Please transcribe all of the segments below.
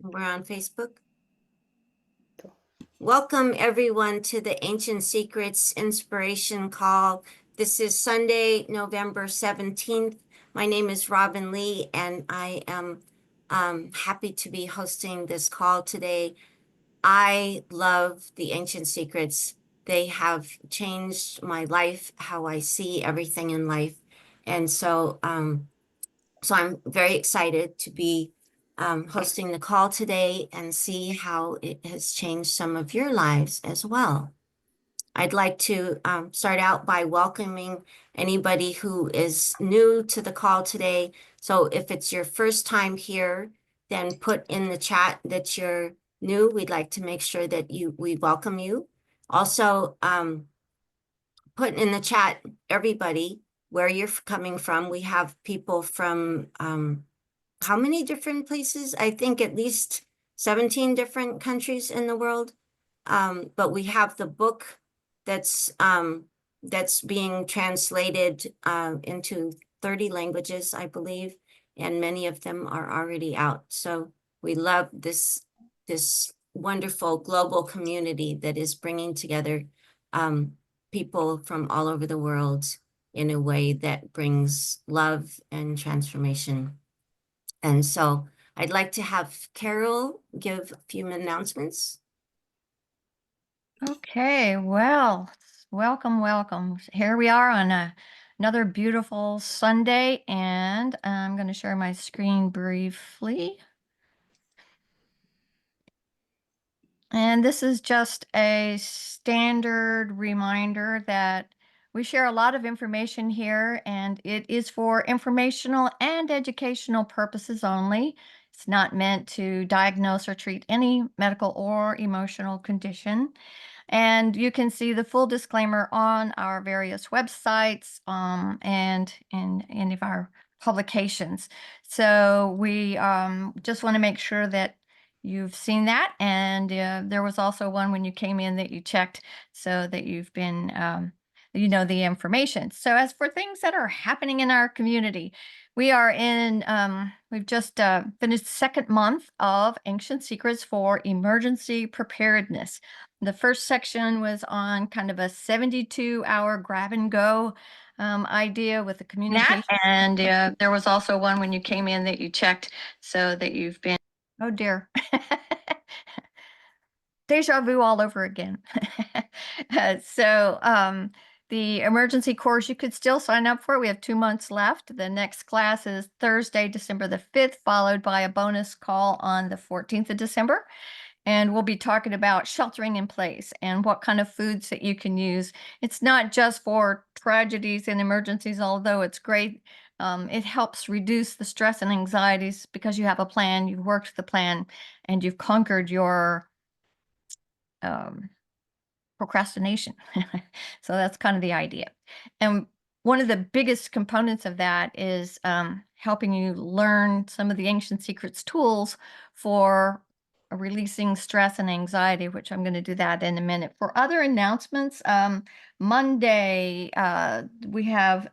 We're on Facebook. Welcome everyone to the Ancient Secrets Inspiration Call. This is Sunday, November 17th. My name is Robin Lee, and I am happy to be hosting this call today. I love the Ancient Secrets. They have changed my life, how I see everything in life. And so I'm very excited to be hosting the call today and see how it has changed some of your lives as well. I'd like to start out by welcoming anybody who is new to the call today. So if it's your first time here, then put in the chat that you're new. We'd like to make sure that we welcome you. Also, put in the chat, everybody, where you're coming from. We have people from how many different places? I think at least 17 different countries in the world. But we have the book that's being translated into 30 languages, I believe, and many of them are already out. So we love this wonderful global community that is bringing together people from all over the world in a way that brings love and transformation. And so I'd like to have Carol give a few announcements. Okay, well, welcome. Here we are on another beautiful Sunday, and I'm going to share my screen briefly. And this is just a standard reminder that we share a lot of information here, and it is for informational and educational purposes only. It's not meant to diagnose or treat any medical or emotional condition. And you can see the full disclaimer on our various websites and in any of our publications. So we just want to make sure that you've seen that. And there was also one when you came in that you checked so that you've been, you know, the information. So as for things that are happening in our community, we are in, we've just finished the second month of Ancient Secrets for Emergency Preparedness. The first section was on kind of a 72-hour grab and go idea with the communication. And there was also one when you came in that you checked so that you've been, oh dear. Deja vu all over again. The emergency course, you could still sign up for it. We have 2 months left. The next class is Thursday, December the 5th, followed by a bonus call on the 14th of December. And we'll be talking about sheltering in place and what kind of foods that you can use. It's not just for tragedies and emergencies, although it's great. It helps reduce the stress and anxieties because you have a plan, you've worked the plan, and you've conquered your procrastination. So that's kind of the idea. And one of the biggest components of that is helping you learn some of the ancient secrets tools for releasing stress and anxiety, which I'm going to do that in a minute. For other announcements, Monday, we have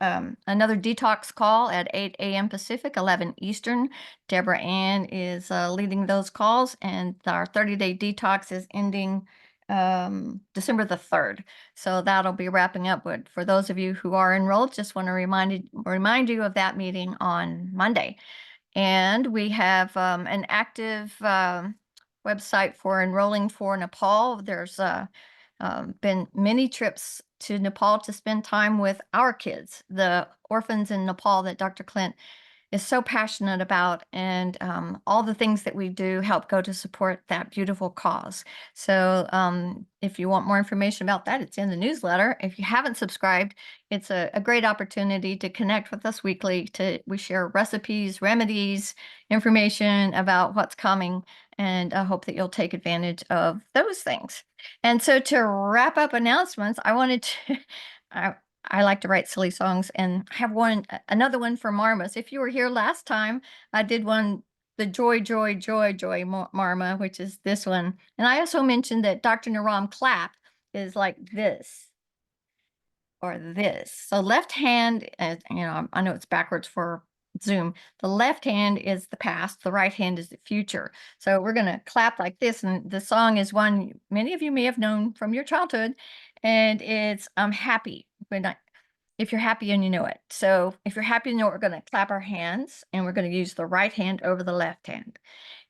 another detox call at 8 a.m. Pacific, 11 Eastern. Deborah Ann is leading those calls, and our 30-day detox is ending December the 3rd. So that'll be wrapping up. But for those of you who are enrolled, just want to remind you of that meeting on Monday. And we have an active website for enrolling for Nepal. There's been many trips to Nepal to spend time with our kids, the orphans in Nepal that Dr. Clint is so passionate about, and all the things that we do help go to support that beautiful cause. So if you want more information about that, it's in the newsletter. If you haven't subscribed, it's a great opportunity to connect with us weekly. We share recipes, remedies, information about what's coming, and I hope that you'll take advantage of those things. And so to wrap up announcements, I wanted to I like to write silly songs, and I have another one for Marmas. If you were here last time, I did one, the Joy, Joy, Joy, Joy Marma, which is this one. And I also mentioned that Dr. Naram clap is like this or this. So left hand, you know, I know it's backwards for Zoom. The left hand is the past, the right hand is the future. So we're going to clap like this. And the song is one many of you may have known from your childhood. And it's I'm happy. If you're happy and you know it. So if you're happy and you know it, we're going to clap our hands and we're going to use the right hand over the left hand.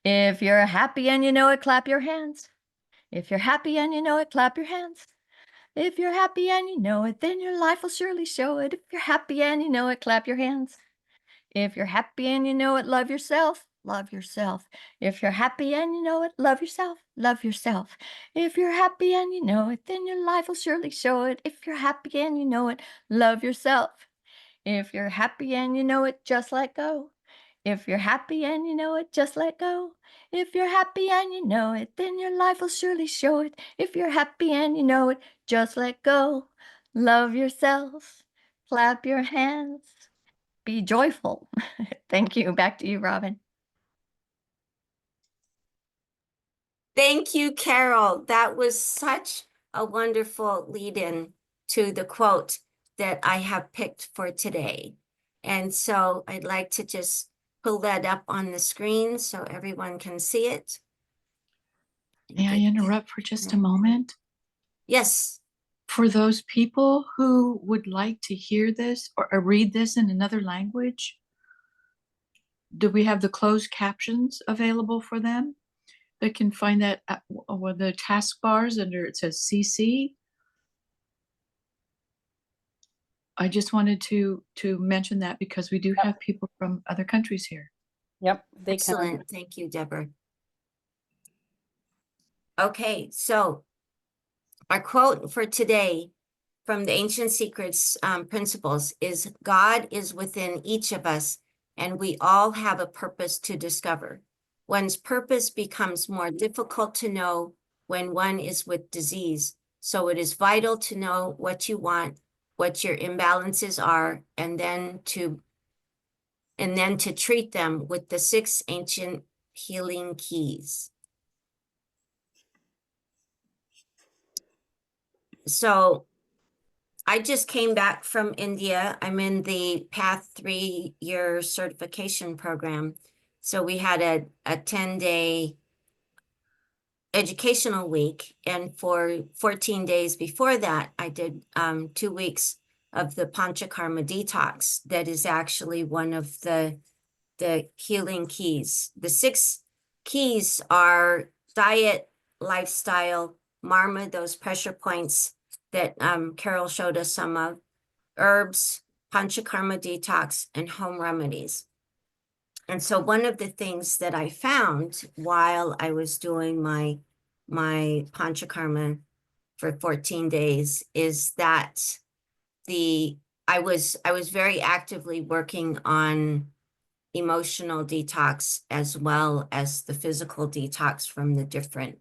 If you're happy and you know it, clap your hands. If you're happy and you know it, clap your hands. If you're happy and you know it, then your life will surely show it. If you're happy and you know it, clap your hands. If you're happy and you know it, love yourself. Love yourself. If you're happy and you know it, love yourself. Love yourself. If you're happy and you know it, then your life will surely show it. If you're happy and you know it, love yourself. If you're happy and you know it, just let go. If you're happy and you know it, just let go. If you're happy and you know it, then your life will surely show it. If you're happy and you know it, just let go. Love yourself. Clap your hands. Be joyful. Thank you. Back to you, Robin. Thank you, Carol. That was such a wonderful lead-in to the quote that I have picked for today. And so I'd like to just pull that up on the screen so everyone can see it. May I interrupt for just a moment? Yes. For those people who would like to hear this or read this in another language, do we have the closed captions available for them? They can find that at the taskbars under it says CC. I just wanted to mention that because we do have people from other countries here. Yep, they Excellent. can. Thank you, Deborah. Okay, so our quote for today from the Ancient Secrets principles is God is within each of us, and we all have a purpose to discover. One's purpose becomes more difficult to know when one is with disease. So it is vital to know what you want, what your imbalances are, and then to treat them with the 6 ancient healing keys. So I just came back from India. I'm in the Path 3-year certification program. So we had a 10-day educational week. And for 14 days before that, I did 2 weeks of the Panchakarma detox. That is actually one of the healing keys. The 6 keys are diet, lifestyle, marma, those pressure points that Carol showed us some of, herbs, panchakarma detox, and home remedies. And so one of the things that I found while I was doing my panchakarma for 14 days is that I was very actively working on emotional detox as well as the physical detox from the different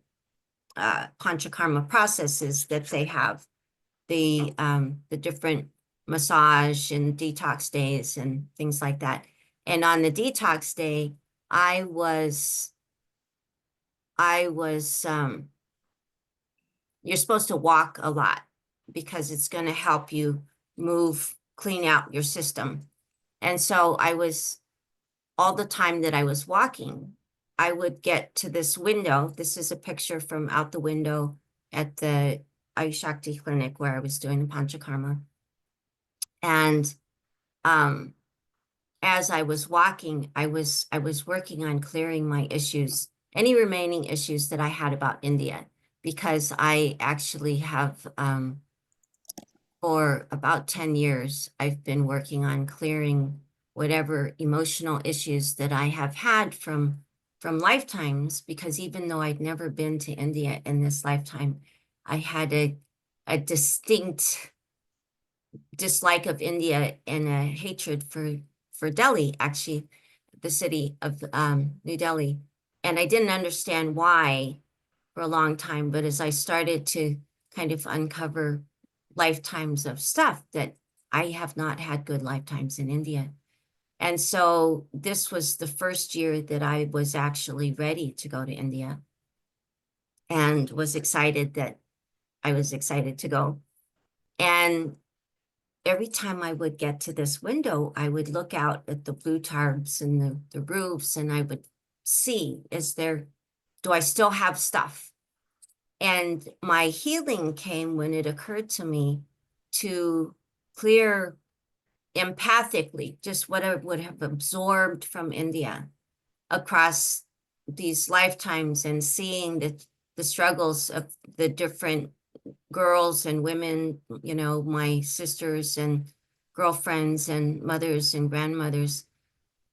panchakarma processes that they have, the different massage and detox days and things like that. And on the detox day, I was you're supposed to walk a lot because it's going to help you clean out your system. And so I was, all the time that I was walking, I would get to this window. This is a picture from out the window at the Ayushakti clinic where I was doing the Panchakarma. And as I was walking, I was working on clearing my issues, any remaining issues that I had about India, because I actually have, for about 10 years, I've been working on clearing whatever emotional issues that I have had from lifetimes, because even though I'd never been to India in this lifetime, I had a distinct dislike of India and a hatred for Delhi, actually, the city of New Delhi. And I didn't understand why for a long time, but as I started to kind of uncover lifetimes of stuff, that I have not had good lifetimes in India. And so this was the first year that I was actually ready to go to India, and was excited that I was excited to go. And every time I would get to this window, I would look out at the blue tarps and the roofs, and I would see, do I still have stuff? And my healing came when it occurred to me to clear empathically just what I would have absorbed from India across these lifetimes, and seeing the struggles of the different girls and women, you know, my sisters and girlfriends and mothers and grandmothers.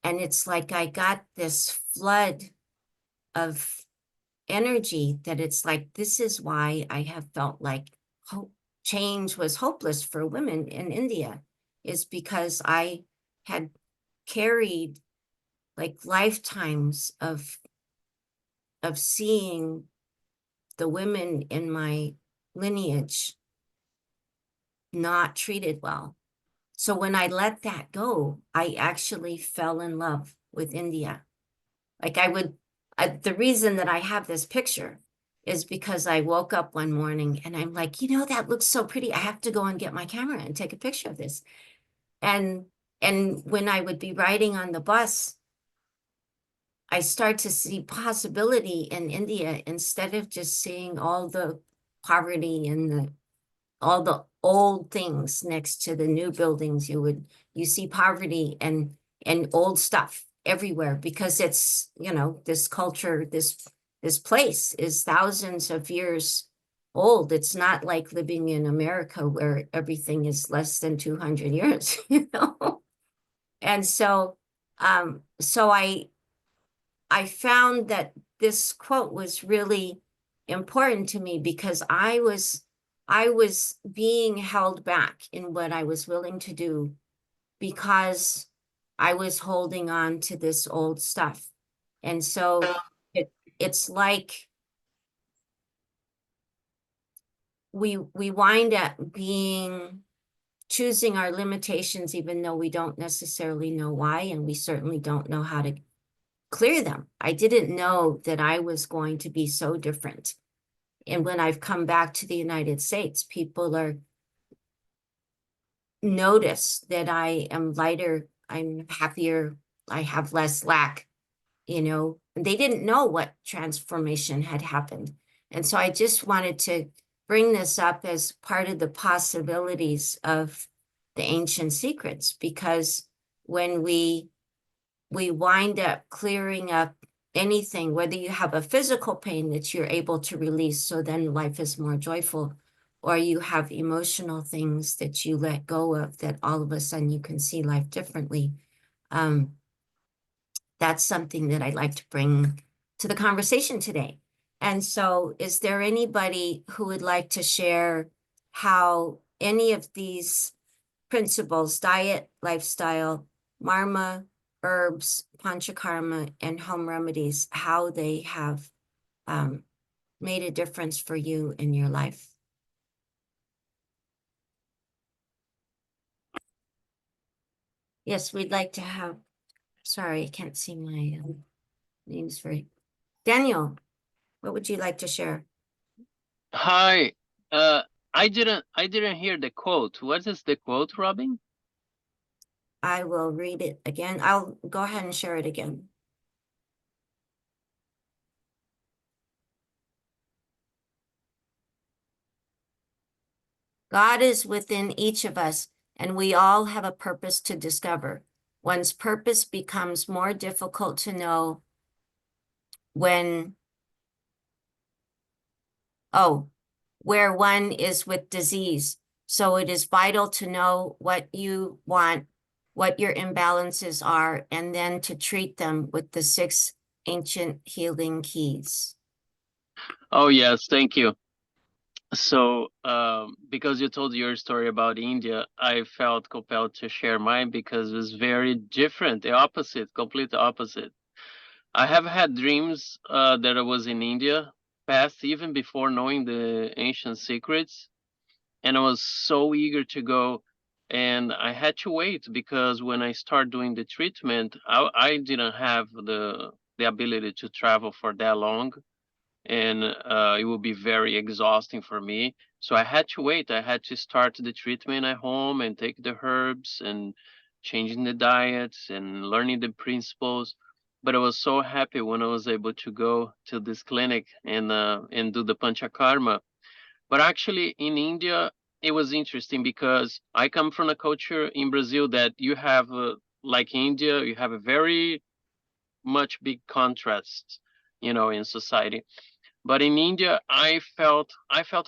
And it's like I got this flood of energy that it's like, this is why I have felt like change was hopeless for women in India, is because I had carried like lifetimes of seeing the women in my lineage not treated well. So when I let that go, I actually fell in love with India. Like the reason that I have this picture is because I woke up one morning and I'm like, you know, that looks so pretty. I have to go and get my camera and take a picture of this. And when I would be riding on the bus, I start to see possibility in India instead of just seeing all the poverty and all the old things next to the new buildings. You see poverty and old stuff everywhere, because it's, you know, this culture, this place is thousands of years old. It's not like living in America where everything is less than 200 years, you know? And so I found that this quote was really important to me, because I was being held back in what I was willing to do, because I was holding on to this old stuff. And so it's like we wind up choosing our limitations, even though we don't necessarily know why, and we certainly don't know how to clear them. I didn't know that I was going to be so different. And when I've come back to the United States, people are notice that I am lighter, I'm happier, I have less lack, you know. They didn't know what transformation had happened. And so I just wanted to bring this up as part of the possibilities of the ancient secrets, because when we wind up clearing up anything, whether you have a physical pain that you're able to release, so then life is more joyful, or you have emotional things that you let go of, that all of a sudden you can see life differently. That's something that I'd like to bring to the conversation today. And so is there anybody who would like to share how any of these principles, diet, lifestyle, marma, herbs, panchakarma, and home remedies, how they have made a difference for you in your life? Yes, we'd like to have, sorry, I can't see my names right. Daniel, what would you like to share? Hi. I didn't hear the quote. What is the quote, Robin? I will read it again. I'll go ahead and share it again. God is within each of us, and we all have a purpose to discover. One's purpose becomes more difficult to know where one is with disease. So it is vital to know what you want, what your imbalances are, and then to treat them with the 6 ancient healing keys. Oh, yes, thank you. So, because you told your story about India, I felt compelled to share mine because it was very different, the opposite, complete opposite. I have had dreams that I was in India, past even before knowing the ancient secrets, and I was so eager to go, and I had to wait because when I start doing the treatment, I didn't have the ability to travel for that long, and it would be very exhausting for me. So I had to wait. I had to start the treatment at home and take the herbs and changing the diets and learning the principles. But I was so happy when I was able to go to this clinic and do the panchakarma. But actually, in India, it was interesting because I come from a culture in Brazil that you have, like India, you have a very much big contrast, in society. But in India, I felt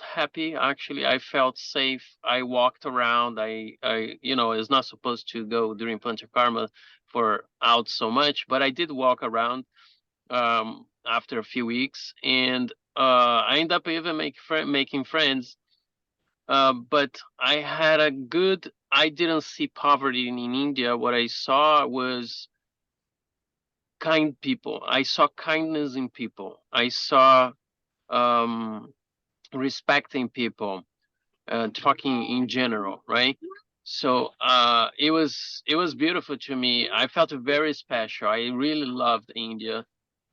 happy. Actually, I felt safe. I walked around. I was not supposed to go during Panchakarma for out so much, but I did walk around after a few weeks, and I ended up even making friends. But I had a good. I didn't see poverty in India. What I saw was kind people. I saw kindness in people. I saw um, respecting people, talking in general, right? So it was beautiful to me. I felt very special. I really loved India,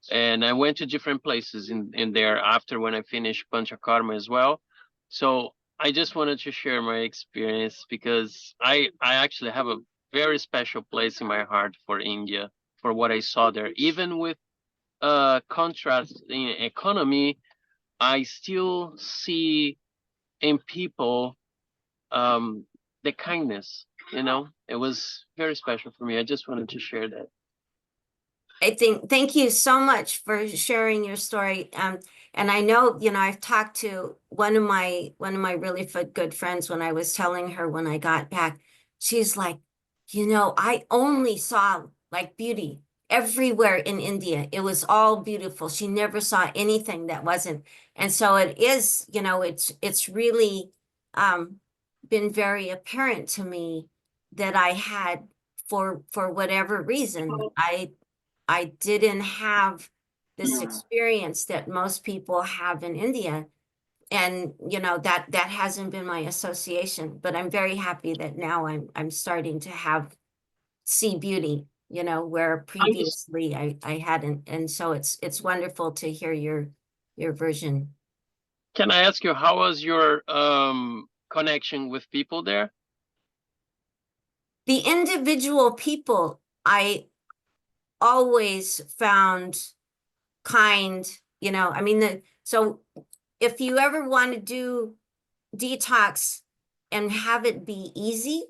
and I went to different places in there after when I finished Panchakarma as well. So I just wanted to share my experience because I actually have a very special place in my heart for India, for what I saw there. Even with contrast in economy, I still see in people um the kindness. It was very special for me. I just wanted to share that. Thank you so much for sharing your story. And I know, I've talked to one of my really good friends when I was telling her when I got back, she's like, I only saw like beauty everywhere in India. It was all beautiful. She never saw anything that wasn't. And so it is, it's really been very apparent to me that I had for whatever reason, I didn't have this experience that most people have in India. And that hasn't been my association, but I'm very happy that now I'm starting to see beauty, where I'm just previously I hadn't. And so it's wonderful to hear your version. Can I ask you, how was your connection with people there? The individual people I always found kind, I mean, so if you ever want to do detox and have it be easy,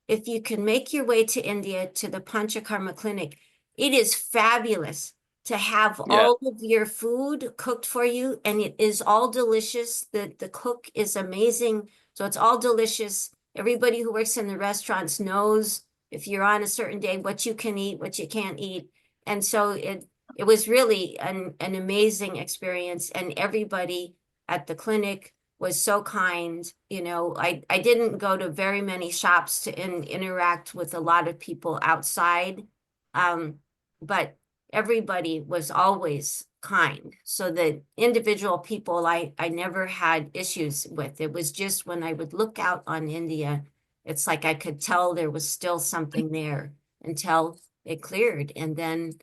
if you can make your way to India to the Panchakarma clinic, it is fabulous to have Yeah. all of your food cooked for you, and it is all delicious. The cook is amazing, so it's all delicious. Everybody who works in the restaurants knows if you're on a certain day what you can eat, what you can't eat. And so it was really an amazing experience, and everybody at the clinic was so kind. I didn't go to very many shops to interact with a lot of people outside. But everybody was always kind. So the individual people I never had issues with. It was just when I would look out on India, it's like I could tell there was still something there until it cleared. And then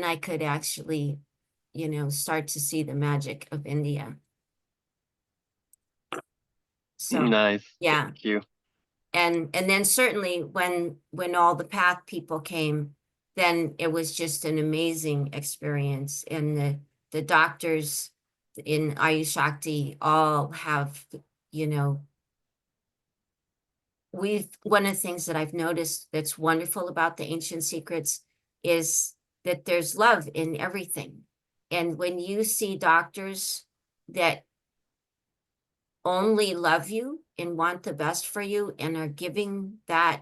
I could actually, start to see the magic of India. So Nice. yeah. Thank you. And then certainly when all the path people came, then it was just an amazing experience. And the doctors in Ayush Shakti all have, one of the things that I've noticed that's wonderful about the ancient secrets is that there's love in everything. And when you see doctors that only love you and want the best for you and are giving that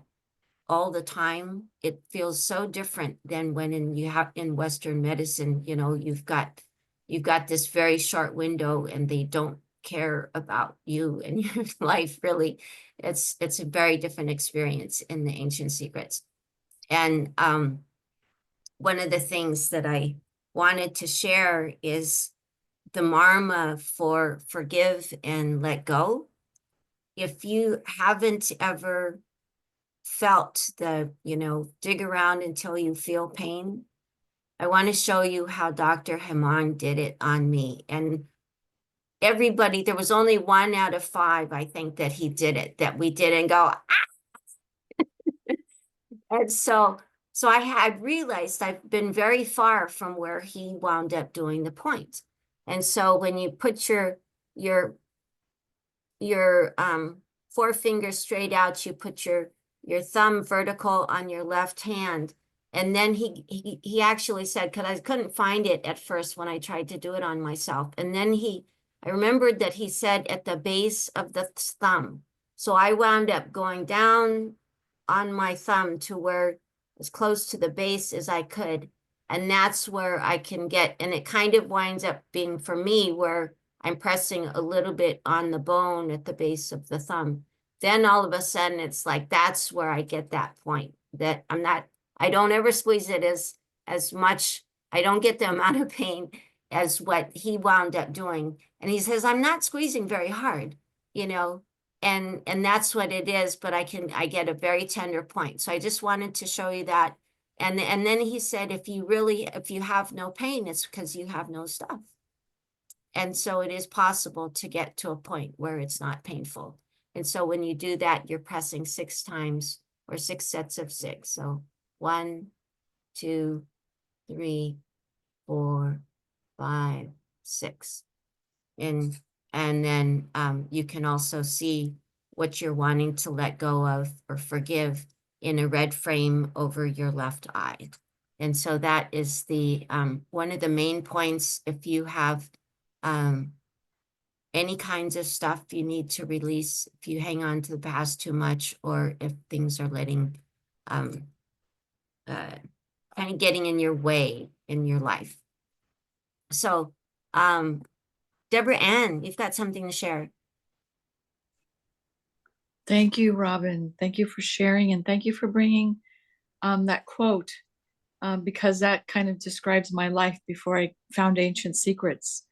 all the time, it feels so different than when in Western medicine, you've got this very short window and they don't care about you and your life really. It's a very different experience in the ancient secrets. And one of the things that I wanted to share is the marma for forgive and let go. If you haven't ever felt dig around until you feel pain, I want to show you how Dr. Haman did it on me. And everybody, there was only 1 out of 5, I think, that he did it, that we didn't go, and so I had realized I've been very far from where he wound up doing the point. And so when you put your forefinger straight out, you put your thumb vertical on your left hand. And then he actually said, because I couldn't find it at first when I tried to do it on myself. And then I remembered that he said at the base of the thumb. So I wound up going down on my thumb to where as close to the base as I could. And that's where I can get, and it kind of winds up being for me where I'm pressing a little bit on the bone at the base of the thumb. Then all of a sudden it's like, that's where I get that point that I don't ever squeeze it as much. I don't get the amount of pain as what he wound up doing. And he says, I'm not squeezing very hard, you know, and that's what it is, but I get a very tender point. So I just wanted to show you that. And then he said, if you have no pain, it's because you have no stuff. And so it is possible to get to a point where it's not painful. And so when you do that, you're pressing 6 times or 6 sets of 6. So 1, 2, 3, 4, 5, 6. And then you can also see what you're wanting to let go of or forgive in a red frame over your left eye. And so that is the one of the main points. If you have any kinds of stuff you need to release, if you hang on to the past too much, or if things are kind of getting in your way in your life. So Deborah Ann, you've got something to share. Thank you, Robin. Thank you for sharing, and thank you for bringing that quote, because that kind of describes my life before I found Ancient Secrets.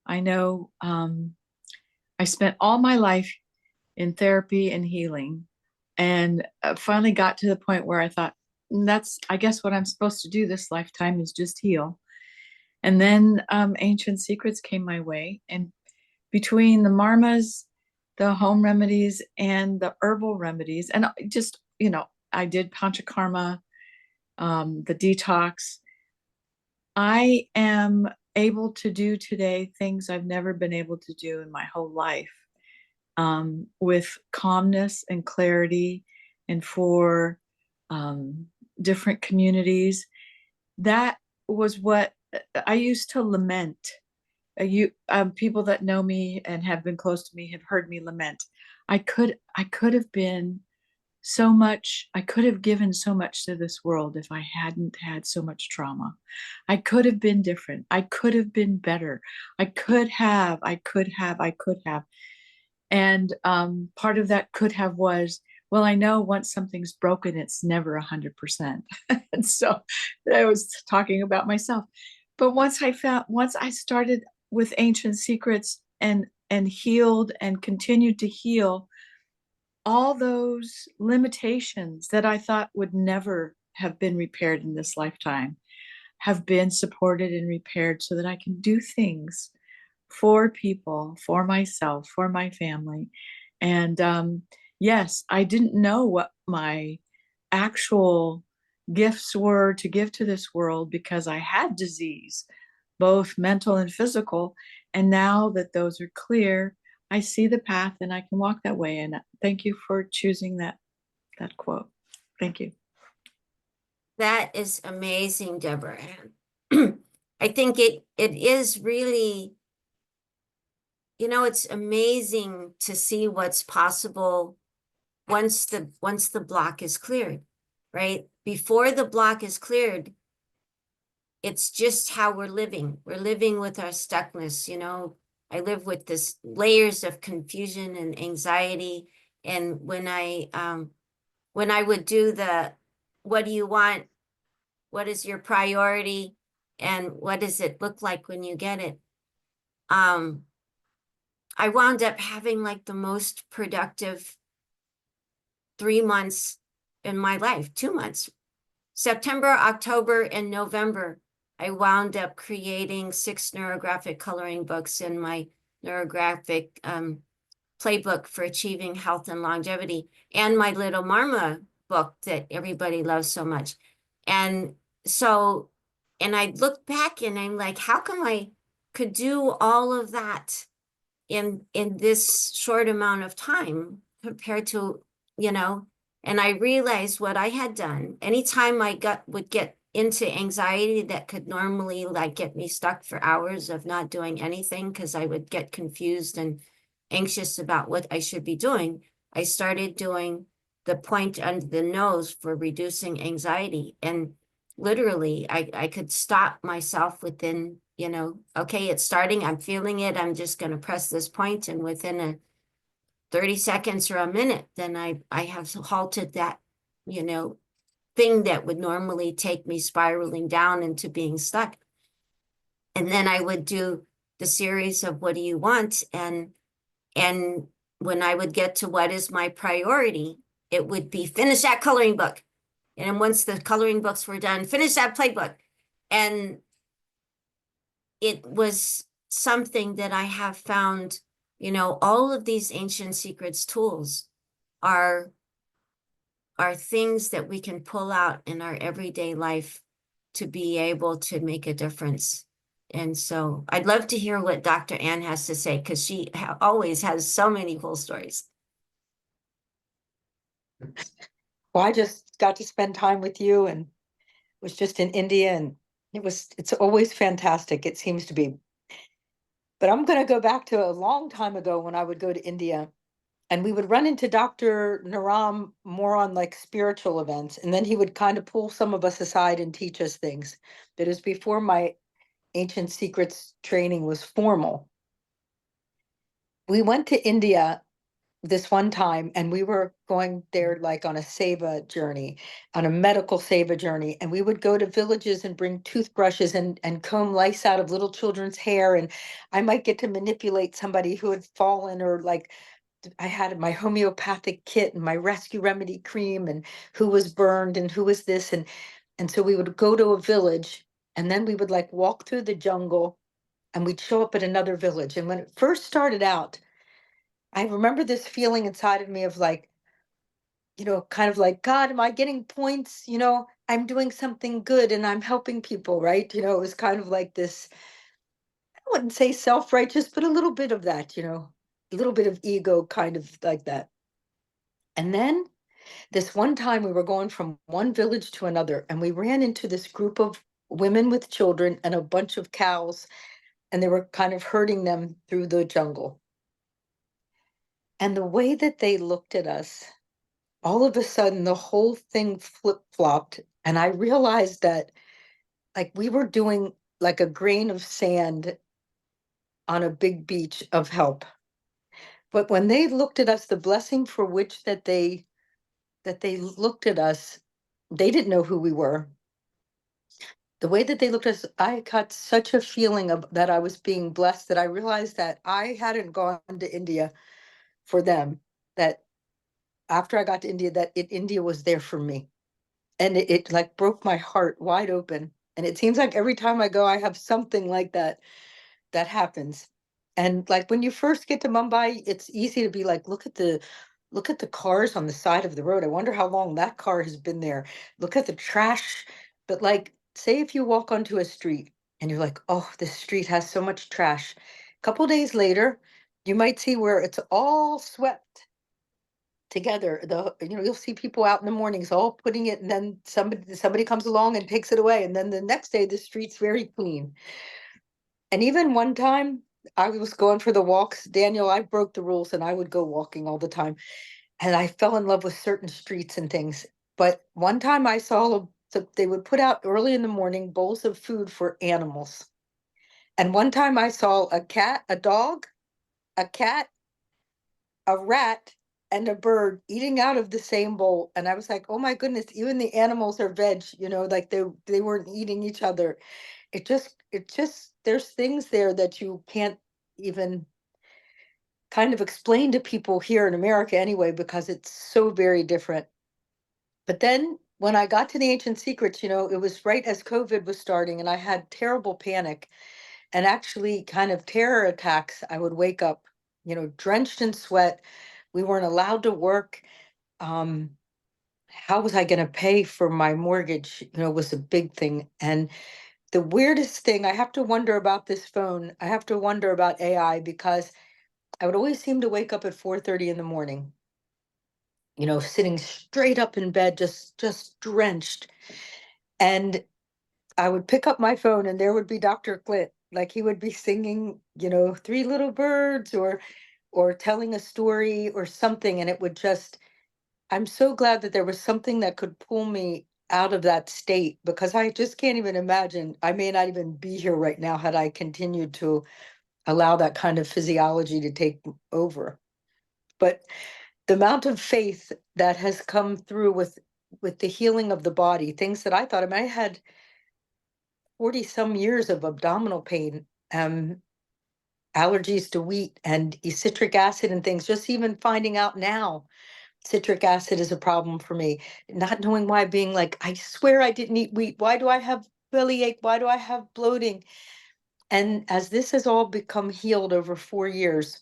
I know I spent all my life in therapy and healing, and finally got to the point where I thought, that's, I guess, what I'm supposed to do this lifetime is just heal. And then Ancient Secrets came my way, and between the marmas, the home remedies, and the herbal remedies, and just, you know, I did panchakarma, the detox, I am able to do today things I've never been able to do in my whole life, with calmness and clarity, and for different communities. That was what I used to lament. People that know me and have been close to me have heard me lament. I could have been so much, I could have given so much to this world if I hadn't had so much trauma. I could have been different. I could have been better. I could have. And part of that could have was, well, I know once something's broken, it's never 100%. And so I was talking about myself. But once I started with Ancient Secrets and healed and continued to heal, all those limitations that I thought would never have been repaired in this lifetime have been supported and repaired so that I can do things for people, for myself, for my family. And yes, I didn't know what my actual gifts were to give to this world because I had disease, both mental and physical. And now that those are clear, I see the path and I can walk that way. And thank you for choosing that quote. Thank you. That is amazing, Deborah Ann. I think it is really, you know, it's amazing to see what's possible once the block is cleared, right? Before the block is cleared, it's just how we're living. We're living with our stuckness, you know. I live with this layers of confusion and anxiety. And when I would do the, what do you want? What is your priority? And what does it look like when you get it? I wound up having like the most productive 3 months in my life, 2 months. September, October, and November, I wound up creating 6 neurographic coloring books, and my neurographic playbook for achieving health and longevity, and my Little Marma book that everybody loves so much. And so, and I look back and I'm like, how come I could do all of that in this short amount of time compared to, you know, and I realized what I had done. Anytime I would get into anxiety that could normally like get me stuck for hours of not doing anything because I would get confused and anxious about what I should be doing, I started doing the point under the nose for reducing anxiety. And literally, I could stop myself within, you know, okay, it's starting, I'm feeling it, I'm just going to press this point, and within a 30 seconds or a minute, then I have halted that, you know, thing that would normally take me spiraling down into being stuck. And then I would do the series of what do you want? And when I would get to what is my priority, it would be finish that coloring book. And once the coloring books were done, finish that playbook. And it was something that I have found, you know, all of these ancient secrets tools are things that we can pull out in our everyday life to be able to make a difference. And so I'd love to hear what Dr. Ann has to say, because she always has so many cool stories. Well, I just got to spend time with you and was just in India, and it's always fantastic. It seems to be. But I'm going to go back to a long time ago when I would go to India, and we would run into Dr. Naram more on like spiritual events. And then he would kind of pull some of us aside and teach us things. That is before my ancient secrets training was formal. We went to India this one time, and we were going there like on a seva journey, on a medical seva journey, and we would go to villages and bring toothbrushes and comb lice out of little children's hair, and I might get to manipulate somebody who had fallen, or like I had my homeopathic kit and my rescue remedy cream, and who was burned and who was this, and so we would go to a village, and then we would like walk through the jungle, and we'd show up at another village. And when it first started out, I remember this feeling inside of me of like, you know, kind of like, God, am I getting points? You know, I'm doing something good and I'm helping people, right? You know, it was kind of like this, I wouldn't say self-righteous, but a little bit of that, you know, a little bit of ego, kind of like that. And then this one time we were going from one village to another, and we ran into this group of women with children and a bunch of cows, and they were kind of herding them through the jungle. And the way that they looked at us, all of a sudden the whole thing flip-flopped, and I realized that like we were doing like a grain of sand on a big beach of help. But when they looked at us, the blessing for which that they looked at us, they didn't know who we were. The way that they looked at us, I got such a feeling of that I was being blessed, that I realized that I hadn't gone to India for them, that after I got to India, that India was there for me. And it like broke my heart wide open. And it seems like every time I go, I have something like that that happens. And like when you first get to Mumbai, it's easy to be like, look at the cars on the side of the road. I wonder how long that car has been there. Look at the trash. But like, say if you walk onto a street and you're like, oh, this street has so much trash. A couple days later, you might see where it's all swept together. You'll see people out in the mornings all putting it, and then somebody comes along and takes it away, and then the next day the street's very clean. And even one time I was going for the walks, Daniel, I broke the rules and I would go walking all the time, and I fell in love with certain streets and things. But one time I saw they would put out early in the morning bowls of food for animals, and one time I saw a cat, a dog, a cat, a rat, and a bird eating out of the same bowl. And I was like, oh my goodness, even the animals are veg, you know, like they weren't eating each other. It just there's things there that you can't even kind of explain to people here in America anyway, because it's so very different. But then when I got to the ancient secrets, you know, it was right as COVID was starting, and I had terrible panic. and actually kind of terror attacks. I would wake up, drenched in sweat. We weren't allowed to work. How was I going to pay for my mortgage? Was a big thing. And the weirdest thing, I have to wonder about this phone. I have to wonder about AI, because I would always seem to wake up at 4:30 in the morning, sitting straight up in bed, just drenched. And I would pick up my phone and there would be Dr. Clint. Like he would be singing, Three Little Birds, or telling a story or something. And it would just, I'm so glad that there was something that could pull me out of that state, because I just can't even imagine. I may not even be here right now had I continued to allow that kind of physiology to take over. But the amount of faith that has come through with the healing of the body, things that I thought, I had 40 some years of abdominal pain, allergies to wheat and citric acid and things. Just even finding out now citric acid is a problem for me, not knowing why, being like, I swear I didn't eat wheat. Why do I have bellyache? Why do I have bloating? And as this has all become healed over 4 years,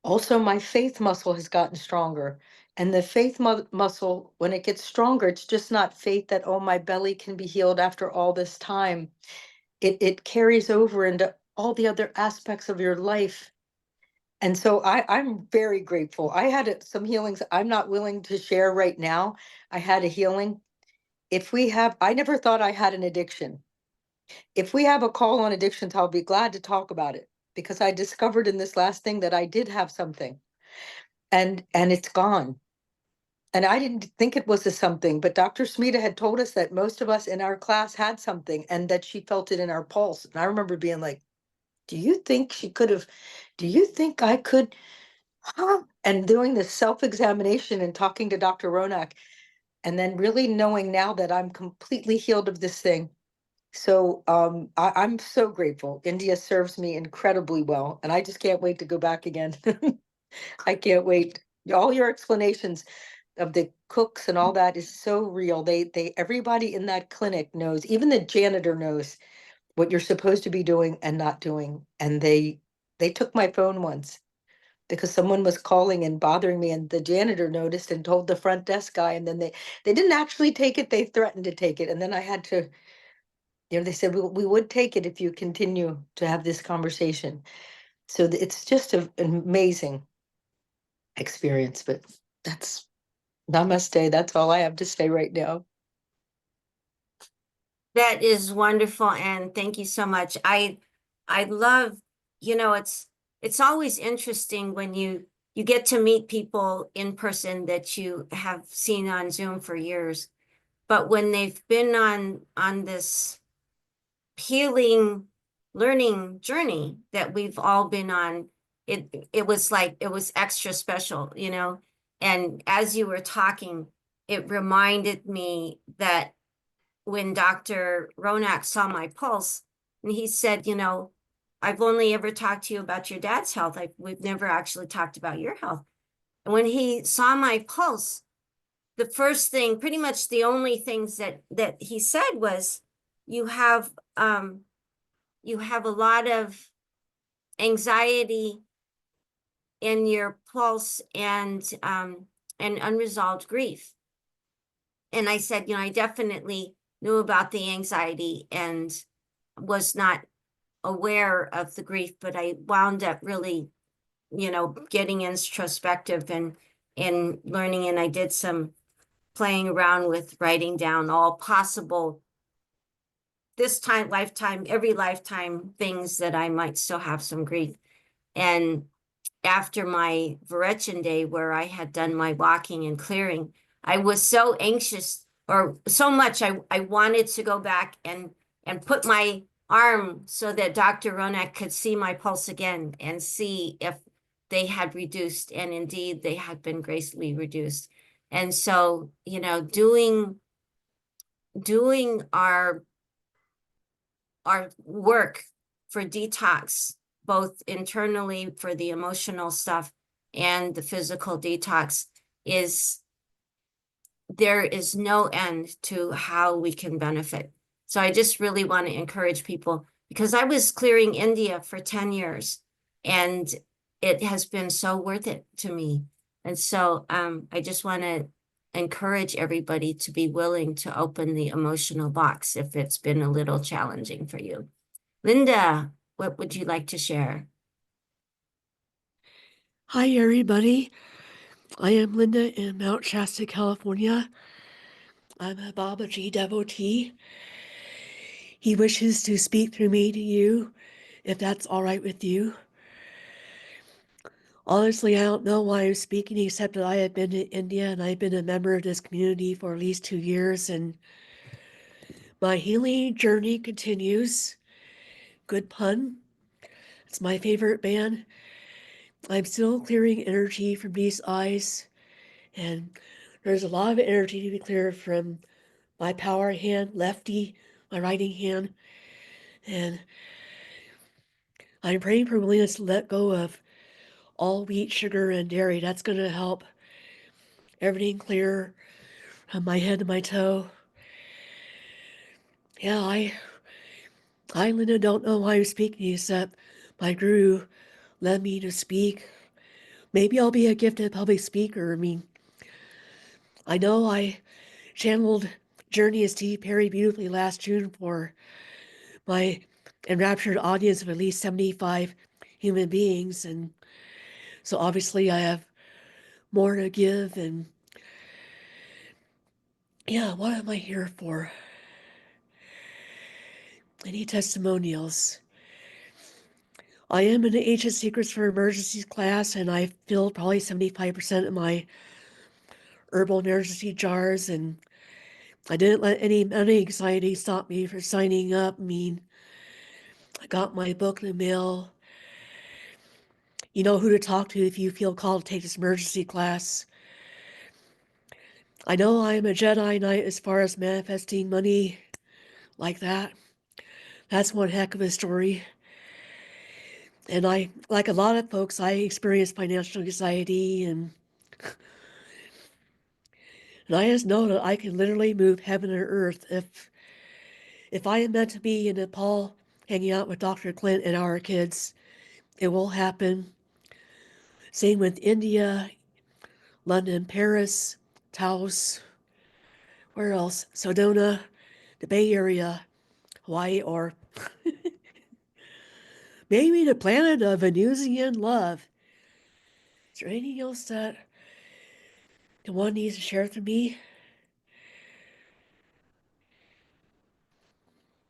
also my faith muscle has gotten stronger. And the faith muscle, when it gets stronger, it's just not faith that, oh, my belly can be healed after all this time. It carries over into all the other aspects of your life. And so I'm very grateful. I had some healings I'm not willing to share right now. I had a healing. I never thought I had an addiction. If we have a call on addictions, I'll be glad to talk about it, because I discovered in this last thing that I did have something, and it's gone. And I didn't think it was a something, but Dr. Smita had told us that most of us in our class had something, and that she felt it in our pulse. And I remember being like, do you think do you think I could, huh? And doing this self-examination and talking to Dr. Ronak, and then really knowing now that I'm completely healed of this thing. So I'm so grateful. India serves me incredibly well, and I just can't wait to go back again. I can't wait. All your explanations of the cooks and all that is so real. Everybody in that clinic knows, even the janitor knows what you're supposed to be doing and not doing. And they took my phone once because someone was calling and bothering me, and the janitor noticed and told the front desk guy, and then they didn't actually take it. They threatened to take it, and then I had to, they said we would take it if you continue to have this conversation. So it's just an amazing experience. But that's namaste. That's all I have to say right now. That is wonderful, and thank you so much. I love, it's always interesting when you get to meet people in person that you have seen on Zoom for years, but when they've been on this healing learning journey that we've all been on, it was extra special, And as you were talking, it reminded me that when Dr. Ronak saw my pulse, and he said, I've only ever talked to you about your dad's health. We've never actually talked about your health. And when he saw my pulse, the first thing, pretty much the only things that he said was, you have a lot of anxiety in your pulse and unresolved grief. And I said, I definitely knew about the anxiety and was not aware of the grief, but I wound up really, getting introspective and learning. And I did some playing around with writing down all possible every lifetime things that I might still have some grief. And after my Virechin day, where I had done my walking and clearing, I was so anxious, or so much I wanted to go back and put my arm so that Dr. Ronak could see my pulse again and see if they had reduced, and indeed they had been gracefully reduced. And so, doing our work for detox, both internally for the emotional stuff and the physical detox, there is no end to how we can benefit. So I just really want to encourage people, because I was clearing India for 10 years and it has been so worth it to me. And so I just want to encourage everybody to be willing to open the emotional box if it's been a little challenging for you. Linda, what would you like to share? Hi, everybody. I am Linda in Mount Shasta, California. I'm a Baba G devotee. He wishes to speak through me to you, if that's all right with you. Honestly, I don't know why I'm speaking, except that I have been to India and I've been a member of this community for at least 2 years, and my healing journey continues. Good pun. It's my favorite band. I'm still clearing energy from these eyes, and there's a lot of energy to be cleared from my power hand, lefty, my writing hand, and I'm praying for willingness to let go of all wheat, sugar, and dairy. That's going to help everything clear from my head to my toe. Yeah, I, Linda, don't know why I'm speaking, except my guru led me to speak. Maybe I'll be a gifted public speaker. I mean, I know I channeled Journey as Steve Perry beautifully last June for my enraptured audience of at least 75 human beings, and so obviously I have more to give. And yeah, what am I here for? Any testimonials? I am in the Ancient Secrets for Emergencies class, and I filled probably 75% of my herbal emergency jars, and I didn't let any anxiety stop me from signing up. I mean, I got my book in the mail. You know who to talk to if you feel called to take this emergency class. I know I'm a Jedi Knight as far as manifesting money like that. That's one heck of a story. And I, like a lot of folks, I experienced financial anxiety, and I just know that I can literally move heaven and earth if I am meant to be in Nepal hanging out with Dr. Clint and our kids. It will happen. Same with India, London, Paris, Taos, where else? Sedona, the Bay Area, Hawaii, or maybe the planet of Venusian love. Is there anything else that one needs to share with me?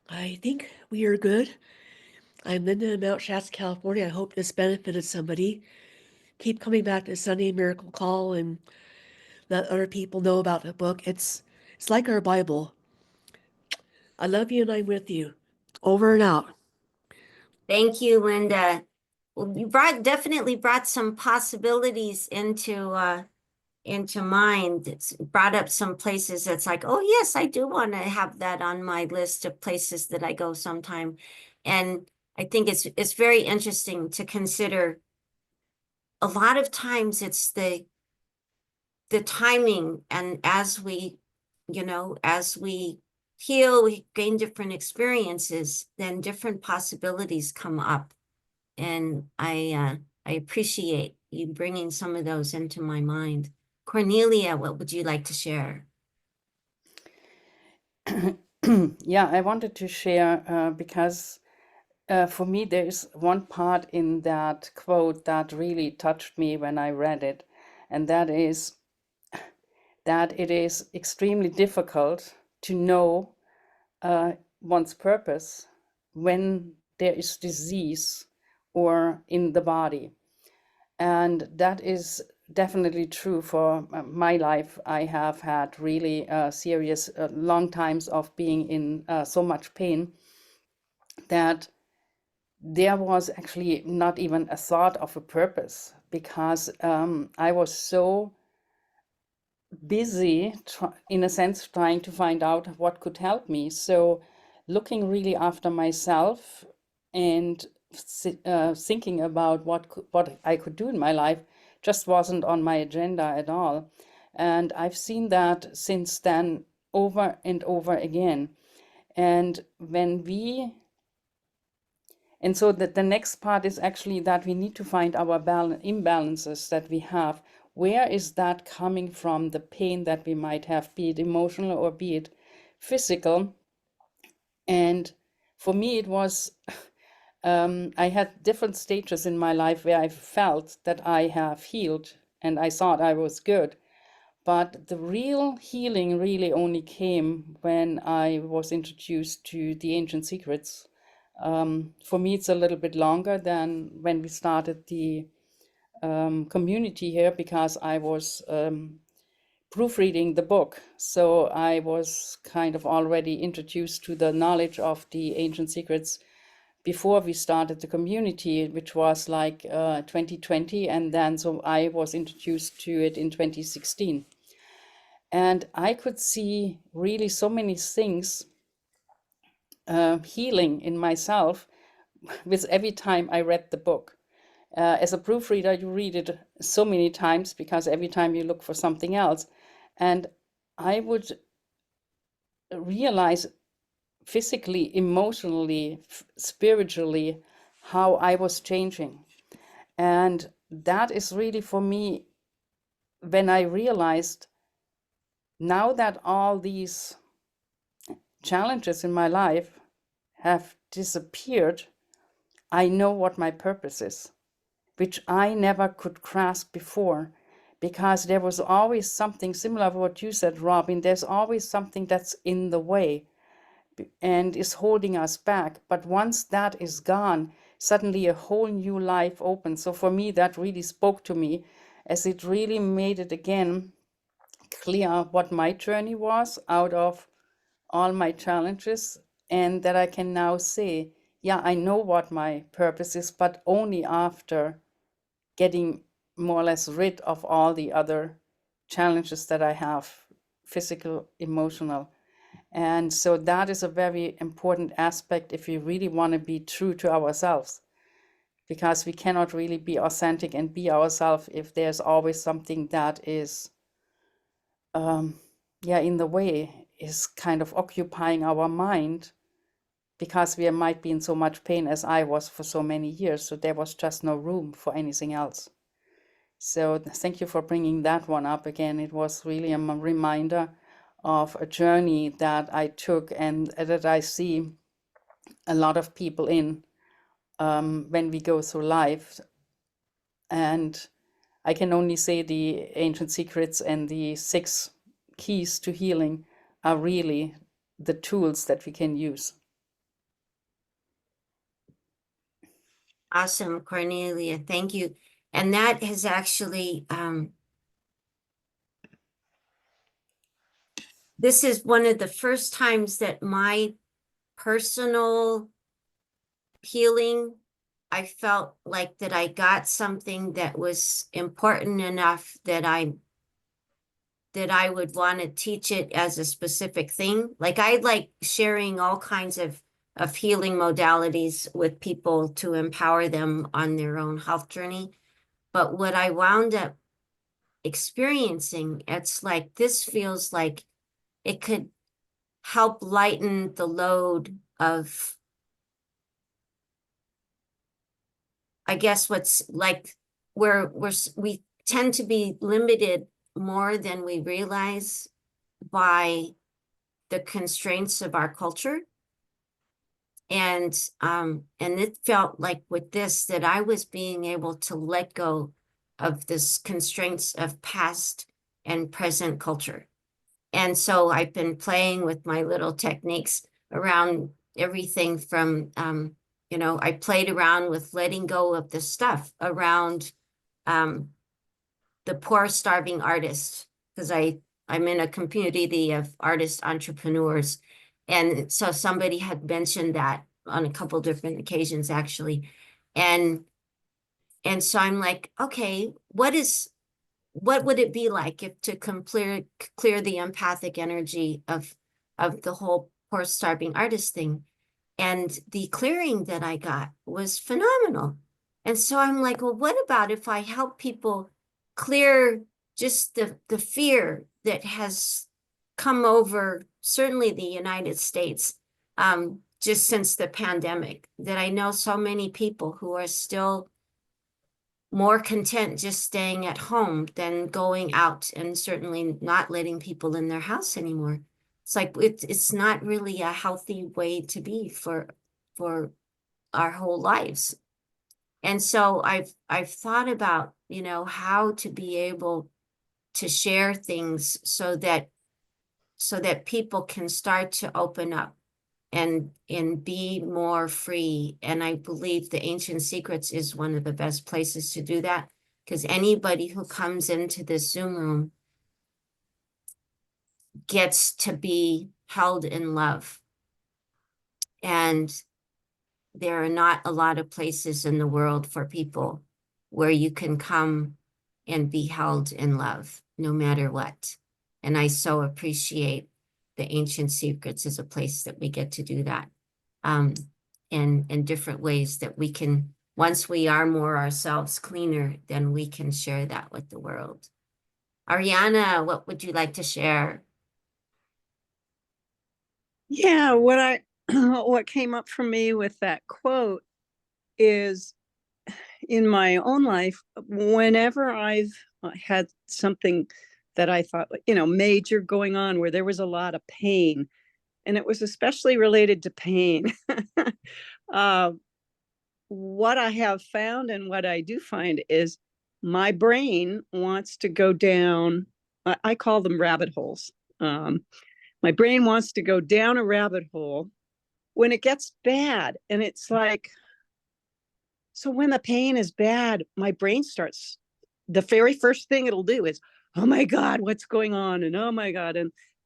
I think we are good. I'm Linda in Mount Shasta, California. I hope this benefited somebody. Keep coming back to Sunday Miracle Call and let other people know about the book. It's like our Bible. I love you and I'm with you. Over and out. Thank you, Linda. Well, you definitely brought some possibilities into mind. It's brought up some places that's like, oh yes, I do want to have that on my list of places that I go sometime. And I think it's very interesting to consider. A lot of times it's the timing, and as we, as we heal, we gain different experiences, then different possibilities come up. And I appreciate you bringing some of those into my mind. Cornelia, what would you like to share? Yeah, I wanted to share because for me, there is one part in that quote that really touched me when I read it, and that is that it is extremely difficult to know one's purpose when there is disease or in the body. And that is definitely true for my life. I have had really serious long times of being in so much pain that there was actually not even a thought of a purpose, because I was so busy, in a sense, trying to find out what could help me. So looking really after myself and thinking about what I could do in my life just wasn't on my agenda at all. And I've seen that since then over and over again. And when we And so the next part is actually that we need to find our imbalances that we have. Where is that coming from, the pain that we might have, be it emotional or be it physical? And for me, it was, I had different stages in my life where I felt that I have healed and I thought I was good. But the real healing really only came when I was introduced to the ancient secrets. For me, it's a little bit longer than when we started the community here, because I was proofreading the book. So I was kind of already introduced to the knowledge of the ancient secrets before we started the community, which was like 2020. And then so I was introduced to it in 2016. And I could see really so many things healing in myself with every time I read the book. As a proofreader, you read it so many times because every time you look for something else. And I would realize physically, emotionally, spiritually, how I was changing. And that is really for me, when I realized now that all these challenges in my life have disappeared, I know what my purpose is, which I never could grasp before, because there was always something similar to what you said, Robin. There's always something that's in the way and is holding us back. But once that is gone, suddenly a whole new life opens. So for me, that really spoke to me, as it really made it again clear what my journey was out of all my challenges, and that I can now say, yeah, I know what my purpose is, but only after getting more or less rid of all the other challenges that I have, physical, emotional. And so that is a very important aspect if we really want to be true to ourselves, because we cannot really be authentic and be ourselves if there's always something that is in the way, is kind of occupying our mind, because we might be in so much pain as I was for so many years. So there was just no room for anything else. So thank you for bringing that one up again. It was really a reminder of a journey that I took and that I see a lot of people in when we go through life. And I can only say the ancient secrets and the 6 keys to healing are really the tools that we can use. Awesome, Cornelia. Thank you. And that has actually, this is one of the first times that my personal healing, I felt like that I got something that was important enough that I would want to teach it as a specific thing. Like I like sharing all kinds of healing modalities with people to empower them on their own health journey. But what I wound up experiencing, it's like this feels like it could help lighten the load of, I guess, what's like we tend to be limited more than we realize by the constraints of our culture. And it felt like with this that I was being able to let go of this constraints of past and present culture. And so I've been playing with my little techniques around everything from, I played around with letting go of the stuff around the poor starving artist, because I'm in a community of artist entrepreneurs. And so somebody had mentioned that on a couple different occasions, actually. And so I'm like, okay, what would it be like if to clear the empathic energy of the whole poor starving artist thing? And the clearing that I got was phenomenal. And so I'm like, well, what about if I help people clear just the fear that has come over certainly the United States, just since the pandemic, that I know so many people who are still more content just staying at home than going out, and certainly not letting people in their house anymore. It's like it's not really a healthy way to be for our whole lives. And so I've thought about, you know, how to be able to share things so that people can start to open up and be more free. And I believe the Ancient Secrets is one of the best places to do that, because anybody who comes into this Zoom room gets to be held in love. And there are not a lot of places in the world for people where you can come and be held in love, no matter what. And I so appreciate the Ancient Secrets as a place that we get to do that. In different ways that we can, once we are more ourselves cleaner, then we can share that with the world. Ariana, what would you like to share? Yeah, what came up for me with that quote is, in my own life, whenever I've had something that I thought, major going on, where there was a lot of pain, and it was especially related to pain. What I have found, and what I do find, is my brain wants to go down, I call them rabbit holes. My brain wants to go down a rabbit hole when it gets bad. And it's like, so when the pain is bad, my brain starts, the very first thing it'll do is, oh my God, what's going on? And oh my God.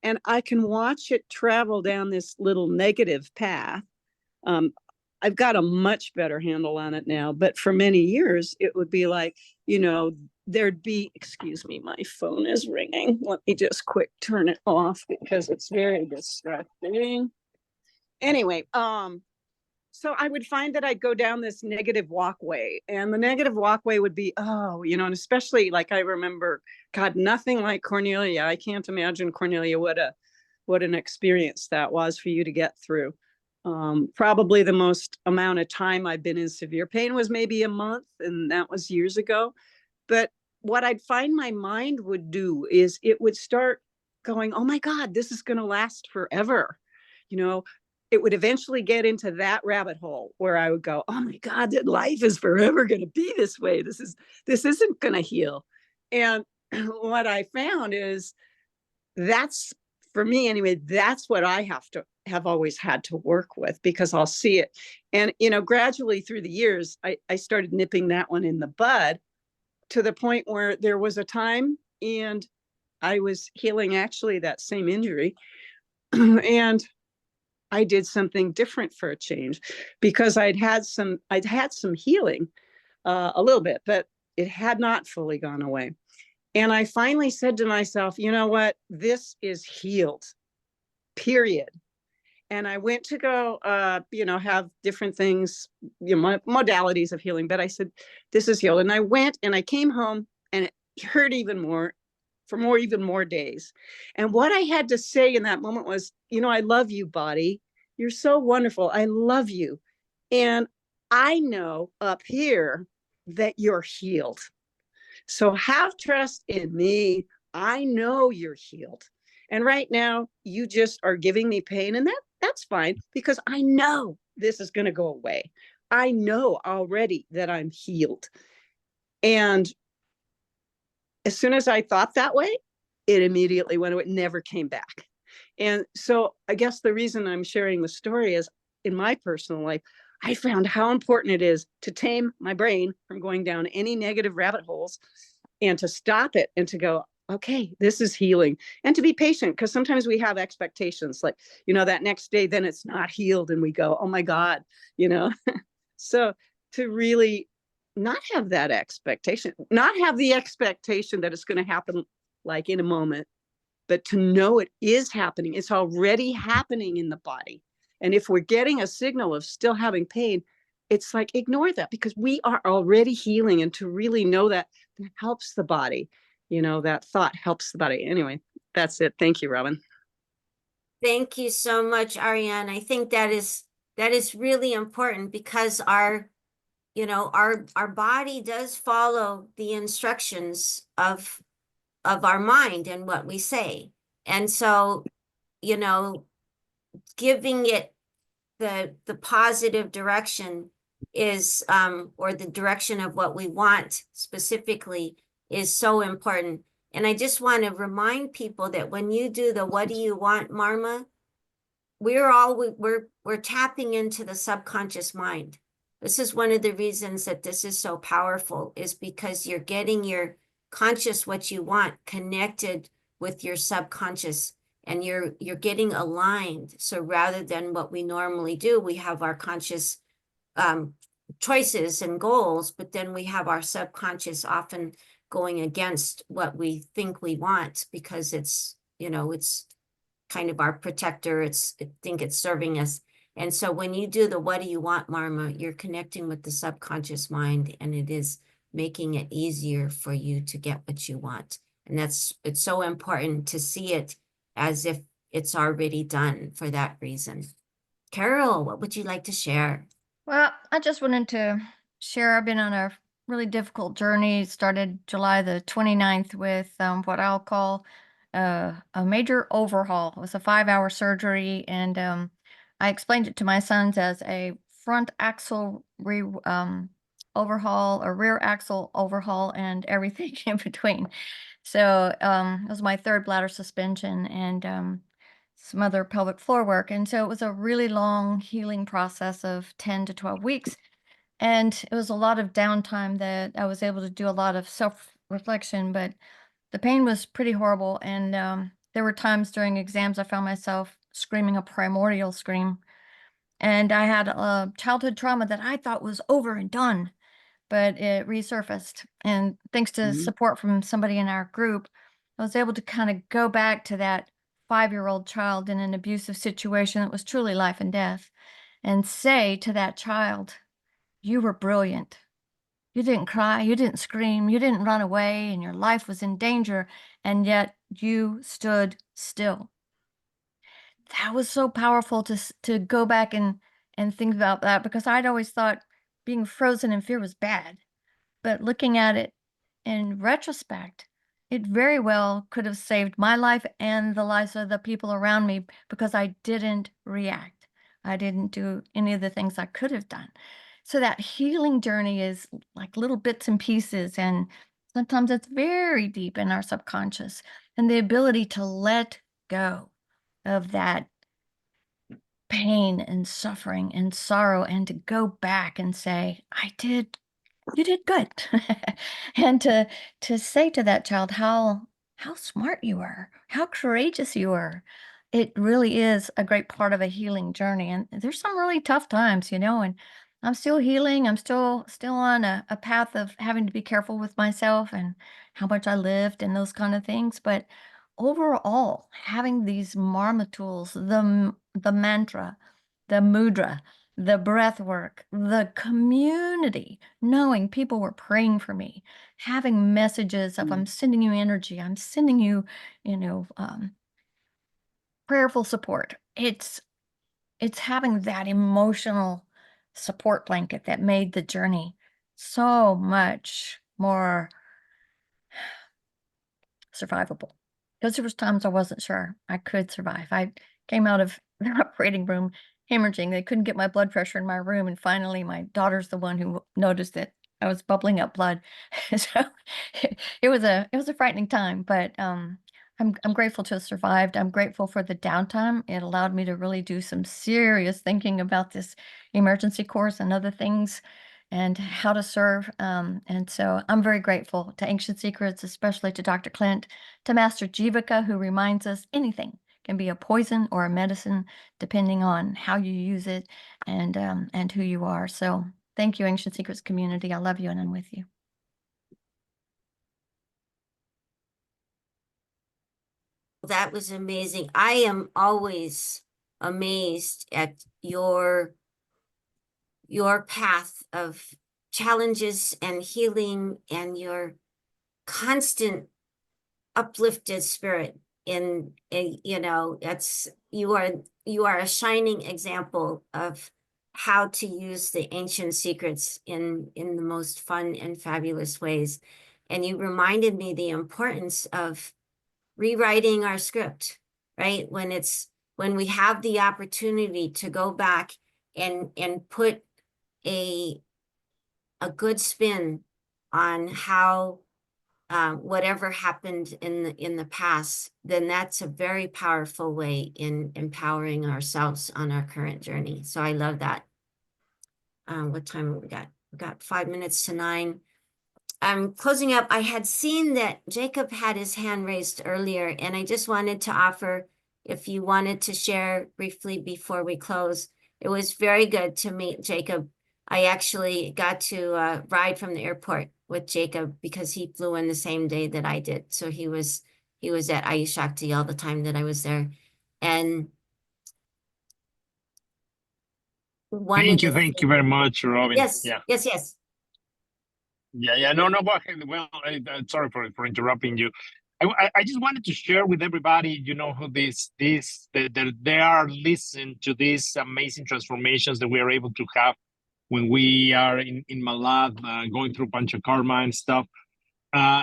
And I can watch it travel down this little negative path. I've got a much better handle on it now, but for many years, it would be like, there'd be, excuse me, my phone is ringing. Let me just quick turn it off because it's very distracting. Anyway, so I would find that I'd go down this negative walkway, and the negative walkway would be, and especially, like, I remember, God, nothing like Cornelia. I can't imagine, Cornelia, what an experience that was for you to get through. Probably the most amount of time I've been in severe pain was maybe a month, and that was years ago. But what I'd find my mind would do is it would start going, oh my God, this is going to last forever. It would eventually get into that rabbit hole where I would go, oh my God, that life is forever going to be this way. This isn't going to heal. And what I found is, that's, for me anyway, that's what I have always had to work with, because I'll see it. And, gradually through the years, I started nipping that one in the bud, to the point where there was a time, and I was healing actually that same injury. And I did something different for a change, because I'd had some healing, a little bit, but it had not fully gone away. And I finally said to myself, you know what, this is healed, period. And I went to go, have different things, modalities of healing. But I said, this is healed. And I went, and I came home, and it hurt even more for even more days. And what I had to say in that moment was, I love you, body. You're so wonderful. I love you. And I know up here that you're healed. So have trust in me. I know you're healed. And right now, you just are giving me pain, and that's fine, because I know this is going to go away. I know already that I'm healed. And as soon as I thought that way, it immediately went away. It never came back. And so I guess the reason I'm sharing the story is, in my personal life, I found how important it is to tame my brain from going down any negative rabbit holes, and to stop it, and to go, okay, this is healing, and to be patient, because sometimes we have expectations, like, that next day, then it's not healed, and we go, oh my God, so to really not have that expectation, not have the expectation that it's going to happen like in a moment, but to know it is happening. It's already happening in the body. And if we're getting a signal of still having pain, it's like, ignore that, because we are already healing. And to really know that helps the body, that thought helps the body. Anyway, that's it. Thank you, Robin. Thank you so much, Ariane. I think that is That is really important because our, you know, our body does follow the instructions of our mind and what we say. And so, you know, giving it the positive direction is or the direction of what we want specifically is so important. And I just want to remind people that when you do the what do you want, Marma, we're tapping into the subconscious mind. This is one of the reasons that this is so powerful, is because you're getting your conscious what you want connected with your subconscious, and you're getting aligned. So rather than what we normally do, we have our conscious choices and goals, but then we have our subconscious often going against what we think we want, because it's, you know, it's kind of our protector. I think it's serving us. And so when you do the what do you want, Marma, you're connecting with the subconscious mind, and it is making it easier for you to get what you want. And it's so important to see it as if it's already done for that reason. Carol, what would you like to share? Well, I just wanted to share I've been on a really difficult journey. It started July the 29th with what I'll call a major overhaul. It was a 5-hour surgery, and I explained it to my sons as a front axle overhaul, a rear axle overhaul, and everything in between. So it was my third bladder suspension, and some other pelvic floor work. And so it was a really long healing process of 10 to 12 weeks. And it was a lot of downtime that I was able to do a lot of self reflection, but the pain was pretty horrible. And there were times during exams I found myself screaming a primordial scream. And I had a childhood trauma that I thought was over and done, but it resurfaced. And thanks to support from somebody in our group, I was able to kind of go back to that 5-year-old child in an abusive situation that was truly life and death, and say to that child, you were brilliant. You didn't cry, you didn't scream, you didn't run away, and your life was in danger, and yet you stood still. That was so powerful to go back and think about that, because I'd always thought being frozen in fear was bad. But looking at it in retrospect, it very well could have saved my life and the lives of the people around me, because I didn't react. I didn't do any of the things I could have done. So that healing journey is like little bits and pieces, and sometimes it's very deep in our subconscious, and the ability to let go of that pain and suffering and sorrow, and to go back and say, you did good. And to say to that child how smart you are, how courageous you are. It really is a great part of a healing journey. And there's some really tough times, you know, and I'm still healing. I'm still on a path of having to be careful with myself and how much I lived and those kind of things. But overall, having these Marma tools, the mantra, the mudra, the breath work, the community, knowing people were praying for me, having messages of I'm sending you energy, I'm sending you, you know, prayerful support. It's having that emotional support blanket that made the journey so much more survivable. Because there was times I wasn't sure I could survive. I came out of the operating room hemorrhaging. They couldn't get my blood pressure in my room, and finally my daughter's the one who noticed that I was bubbling up blood. So it was a frightening time, but I'm grateful to have survived. I'm grateful for the downtime. It allowed me to really do some serious thinking about this emergency course and other things, and how to serve. And so I'm very grateful to Ancient Secrets, especially to Dr. Clint, to Master Jivaka, who reminds us anything can be a poison or a medicine, depending on how you use it and who you are. So thank you, Ancient Secrets community. I love you and I'm with you. That was amazing. I am always amazed at your path of challenges and healing, and your constant uplifted spirit in you know, you are a shining example of how to use the ancient secrets in the most fun and fabulous ways. And you reminded me the importance of rewriting our script, right? When we have the opportunity to go back and put a good spin on how whatever happened in the past, then that's a very powerful way in empowering ourselves on our current journey. So I love that. What time have we got? We got 5 minutes to 9. I'm closing up. I had seen that Jacob had his hand raised earlier, and I just wanted to offer if you wanted to share briefly before we close. It was very good to meet Jacob. I actually got to ride from the airport with Jacob because he flew in the same day that I did. So he was at Ayushakti all the time that I was there. And Thank you very much, Robin. Yes, Yeah. yes. Yeah. No, go ahead. Well, sorry for interrupting you. I just wanted to share with everybody, who they are listening to these amazing transformations that we are able to have when we are in Malad, going through Panchakarma and stuff.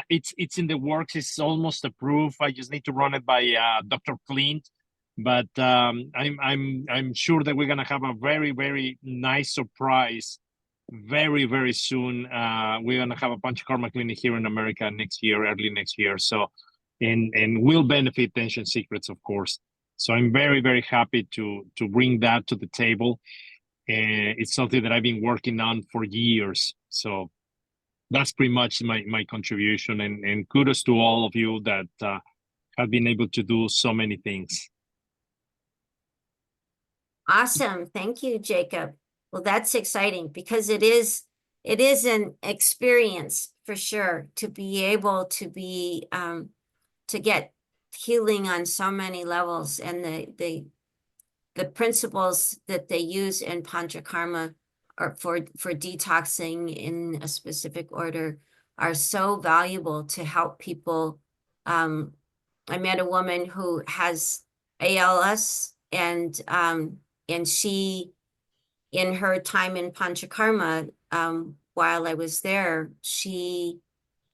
It's in the works. It's almost approved. I just need to run it by Dr. Clint. But I'm sure that we're gonna have a very, very nice surprise very, very soon. We're gonna have a Panchakarma clinic here in America next year, early next year. So, and will benefit Ancient Secrets, of course. So I'm very, very happy to bring that to the table. It's something that I've been working on for years. So that's pretty much my contribution. And kudos to all of you that have been able to do so many things. Awesome. Thank you, Jacob. Well, that's exciting because it is an experience for sure to be able to be to get healing on so many levels, and the principles that they use in Panchakarma or for detoxing in a specific order are so valuable to help people. I met a woman who has ALS, and she, in her time in Panchakarma, while I was there, she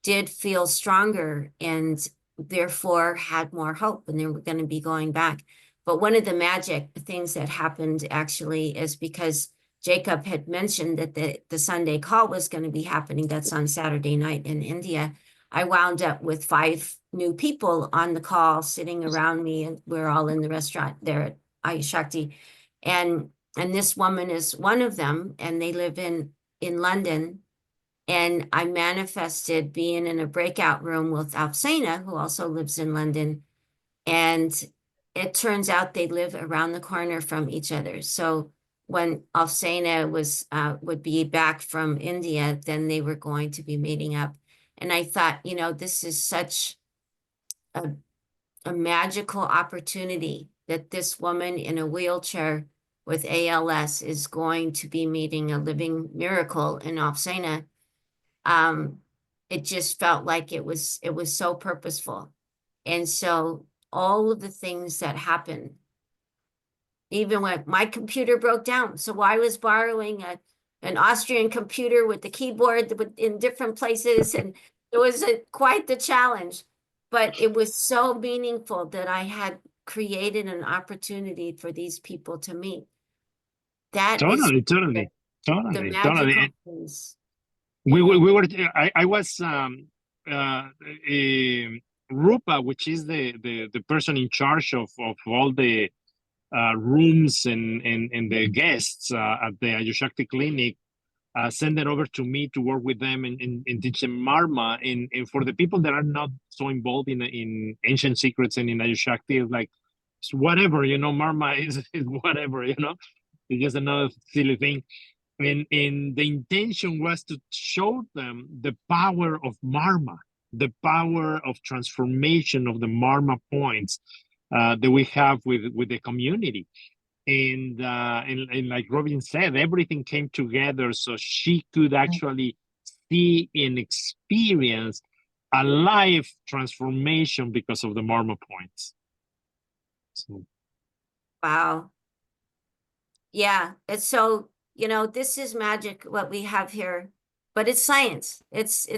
did feel stronger and therefore had more hope, and they were going to be going back. But one of the magic things that happened actually is because Jacob had mentioned that the Sunday call was going to be happening. That's on Saturday night in India. I wound up with 5 new people on the call sitting around me, and we're all in the restaurant there at Ayushakti. And this woman is one of them, and they live in London. And I manifested being in a breakout room with Alfsena, who also lives in London. And it turns out they live around the corner from each other. So when Alfsena would be back from India, then they were going to be meeting up. And I thought, this is such a magical opportunity that this woman in a wheelchair with ALS is going to be meeting a living miracle in Alfsena. It just felt like it was so purposeful. And so all of the things that happened, even when my computer broke down. So I was borrowing an Austrian computer with the keyboard in different places, and it was quite the challenge, but it was so meaningful that I had created an opportunity for these people to meet. That is Totally. the magical things. We were. I was Rupa, which is the person in charge of all the rooms and the guests at the Ayushakti clinic, send it over to me to work with them and teach them Marma. And for the people that are not so involved in Ancient Secrets and in Ayushakti, it's like, it's whatever, Marma is whatever, it's just another silly thing. And the intention was to show them the power of Marma, the power of transformation of the Marma points that we have with the community. And like Robin said, everything came together so she could actually see and experience a life transformation because of the Marma points. So. Wow. Yeah, it's so you know, this is magic, what we have here, but it's science. It's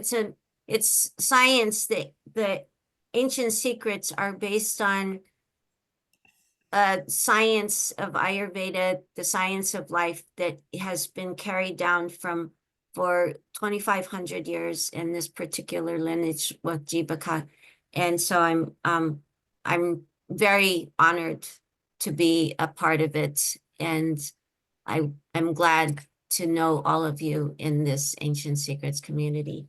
science that the ancient secrets are based on science of Ayurveda, the science of life that has been carried down from for 2,500 years in this particular lineage with Jivaka. And so I'm very honored to be a part of it. And I'm glad to know all of you in this Ancient Secrets community.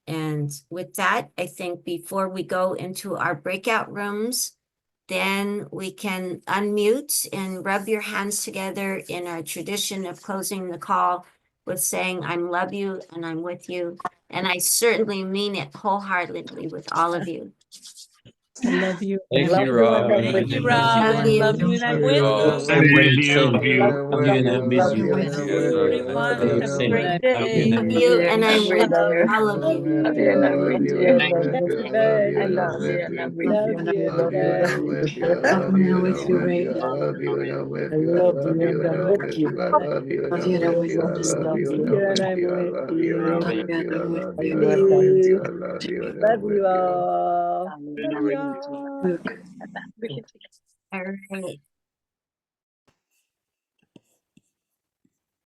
And with that, I think before we go into our breakout rooms, then we can unmute and rub your hands together in our tradition of closing the call with saying, I love you and I'm with you. And I certainly mean it wholeheartedly with all of you. I love you. Thank Love you, you, Rob. and I'm Thank with you, you. Rob. I love you and I'm with you. I'm with Same you. here. Love you and I miss Love you. you with you, everyone. Have a Same. great Love you and I Love miss you you. and I'm with all of love you. you. Thank you. Everybody. Love you, everybody. Love you and I'm with you, Ray. I love you and I'm with I you. I love love you you and and I'm I'm with with you. you. I love you and Love I'm you and I'm with with you. you. I Just love love you and you. I'm You and with I'm you. I with love you and I'm you. Love with you and you. I I'm with love you and I'm with you. you. You. I love you and I'm Love with you you. all. Love you all. Look. All right.